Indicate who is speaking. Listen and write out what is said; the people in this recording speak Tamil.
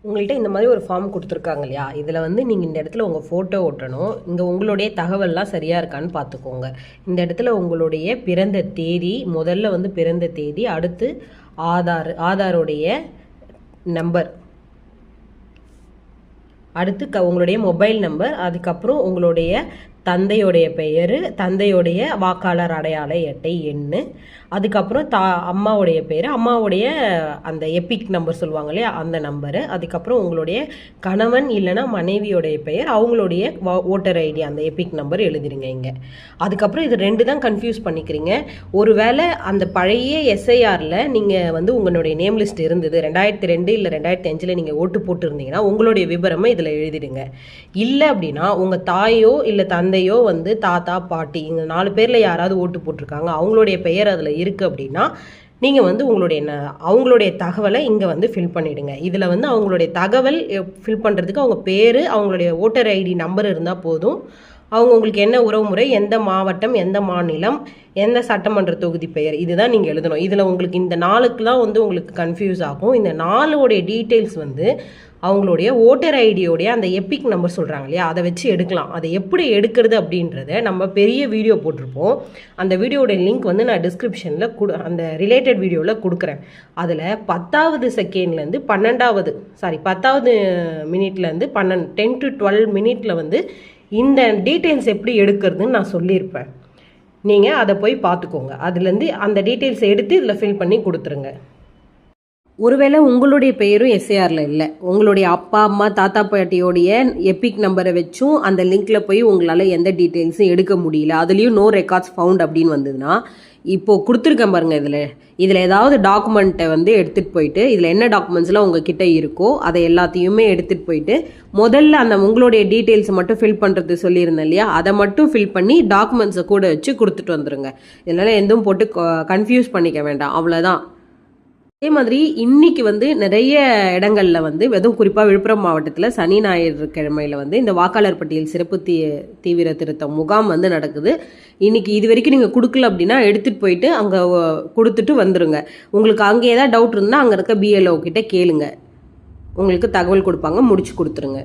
Speaker 1: உங்கள்கிட்ட இந்த மாதிரி ஒரு ஃபார்ம் கொடுத்துருக்காங்க இல்லையா, இதில் வந்து நீங்கள் இந்த இடத்துல உங்கள் ஃபோட்டோ ஒட்டணும். இங்கே உங்களுடைய தகவல்லாம் சரியாக இருக்கான்னு பார்த்துக்கோங்க. இந்த இடத்துல உங்களுடைய பிறந்த தேதி, முதல்ல வந்து பிறந்த தேதி, அடுத்து ஆதாரோடைய நம்பர், அடுத்து உங்களுடைய மொபைல் நம்பர், அதுக்கப்புறம் உங்களுடைய தந்தையோடைய பெயர், தந்தையோடைய வாக்காளர் அடையாள அட்டை எண், அதுக்கப்புறம் அம்மாவுடைய பேர், அம்மாவுடைய அந்த எபிக் நம்பர் சொல்லுவாங்க இல்லையா அந்த நம்பரு, அதுக்கப்புறம் உங்களுடைய கணவன் இல்லைன்னா மனைவியோடைய பெயர், அவங்களுடைய ஓட்டர் ஐடி அந்த எபிக் நம்பர் எழுதிருங்க இங்கே. அதுக்கப்புறம் இது ரெண்டு தான் கன்ஃபியூஸ் பண்ணிக்கிறீங்க. ஒருவேளை அந்த பழைய எஸ்ஐஆரில் நீங்கள் வந்து உங்களுடைய நேம் லிஸ்ட் இருந்தது 2002 இல்லை 2005 நீங்கள் ஓட்டு போட்டுருந்தீங்கன்னா உங்களுடைய விவரமே இதில் எழுதிடுங்க. இல்லை அப்படின்னா உங்கள் தாயோ இல்லை தந்தையோ வந்து தாத்தா பாட்டி இங்கே 4 பேரில் யாராவது ஓட்டு போட்டிருக்காங்க, அவங்களுடைய பெயர் அதில் இருக்குது அப்படின்னா நீங்கள் வந்து அவங்களுடைய தகவலை இங்கே வந்து ஃபில் பண்ணிவிடுங்க. இதில் வந்து அவங்களுடைய தகவல் ஃபில் பண்ணுறதுக்கு அவங்க பேர், அவங்களுடைய ஓட்டர் ஐடி நம்பர் இருந்தால் போதும். அவங்க உங்களுக்கு என்ன உறவுமுறை, எந்த மாவட்டம், எந்த மாநிலம், எந்த சட்டமன்ற தொகுதி பெயர், இதுதான் நீங்கள் எழுதணும். இதில் உங்களுக்கு இந்த 4க்குலாம் வந்து உங்களுக்கு கன்ஃபியூஸ் ஆகும். இந்த 4உடைய டீட்டெயில்ஸ் வந்து அவங்களுடைய ஓட்டர் ஐடியோடைய அந்த எபிக் நம்பர் சொல்கிறாங்க இல்லையா, அதை வச்சு எடுக்கலாம். அதை எப்படி எடுக்கிறது அப்படின்றத நம்ம பெரிய வீடியோ போட்டிருப்போம். அந்த வீடியோடைய லிங்க் வந்து நான் டிஸ்கிரிப்ஷனில் அந்த ரிலேட்டட் வீடியோவில் கொடுக்குறேன். அதில் 10வது செகண்ட்லேருந்து 10வது மினிட்லேருந்து 10 to 12 மினிட்டில் வந்து இந்த டீட்டெயில்ஸ் எப்படி எடுக்கிறதுன்னு நான் சொல்லியிருப்பேன். நீங்கள் அதை போய் பார்த்துக்கோங்க. அதுலேருந்து அந்த டீட்டெயில்ஸ் எடுத்து இதில் ஃபில் பண்ணி கொடுத்துருங்க. ஒருவேளை உங்களுடைய பெயரும் எஸ்ஏஆரில் இல்லை, உங்களுடைய அப்பா அம்மா தாத்தா பாட்டியோடைய எபிக் நம்பரை வச்சும் அந்த லிங்க்கில் போய் உங்களால் எந்த டீட்டெயில்ஸும் எடுக்க முடியல, அதுலேயும் நோ ரெக்கார்ட்ஸ் ஃபவுண்ட் அப்படின்னு வந்ததுன்னா இப்போது கொடுத்துருக்கேன் பாருங்கள், இதில் ஏதாவது டாக்குமெண்ட்டை வந்து எடுத்துகிட்டு போயிட்டு இதில் என்ன டாக்குமெண்ட்ஸ்லாம் உங்ககிட்ட இருக்கோ அதை எல்லாத்தையுமே எடுத்துகிட்டு போயிட்டு முதல்ல அந்த உங்களுடைய டீட்டெயில்ஸை மட்டும் ஃபில் பண்ணுறது சொல்லியிருந்தேன் இல்லையா, அதை மட்டும் ஃபில் பண்ணி டாக்குமெண்ட்ஸை கூட வச்சு கொடுத்துட்டு வந்துடுங்க. இதனால் எதுவும் போட்டு கன்ஃபியூஸ் பண்ணிக்க வேண்டாம், அவ்வளோதான். அதே மாதிரி இன்னைக்கு வந்து நிறைய இடங்கள்ல வந்து அதுவும் குறிப்பாக விழுப்புரம் மாவட்டத்தில் சனி ஞாயிறு கிழமையில வந்து இந்த வாக்காளர் பட்டியல் சிறப்பு தீவிர திருத்த முகாம் வந்து நடக்குது. இன்னைக்கு இது வரைக்கும் நீங்கள் கொடுக்கல அப்படின்னா எடுத்துகிட்டு போயிட்டு அங்கே கொடுத்துட்டு வந்துடுங்க. உங்களுக்கு அங்கே ஏதாவது டவுட் இருந்தால் அங்கே இருக்க பிஎல்ஓ கிட்ட கேளுங்க, உங்களுக்கு தகவல் கொடுப்பாங்க, முடிச்சு கொடுத்துருங்க.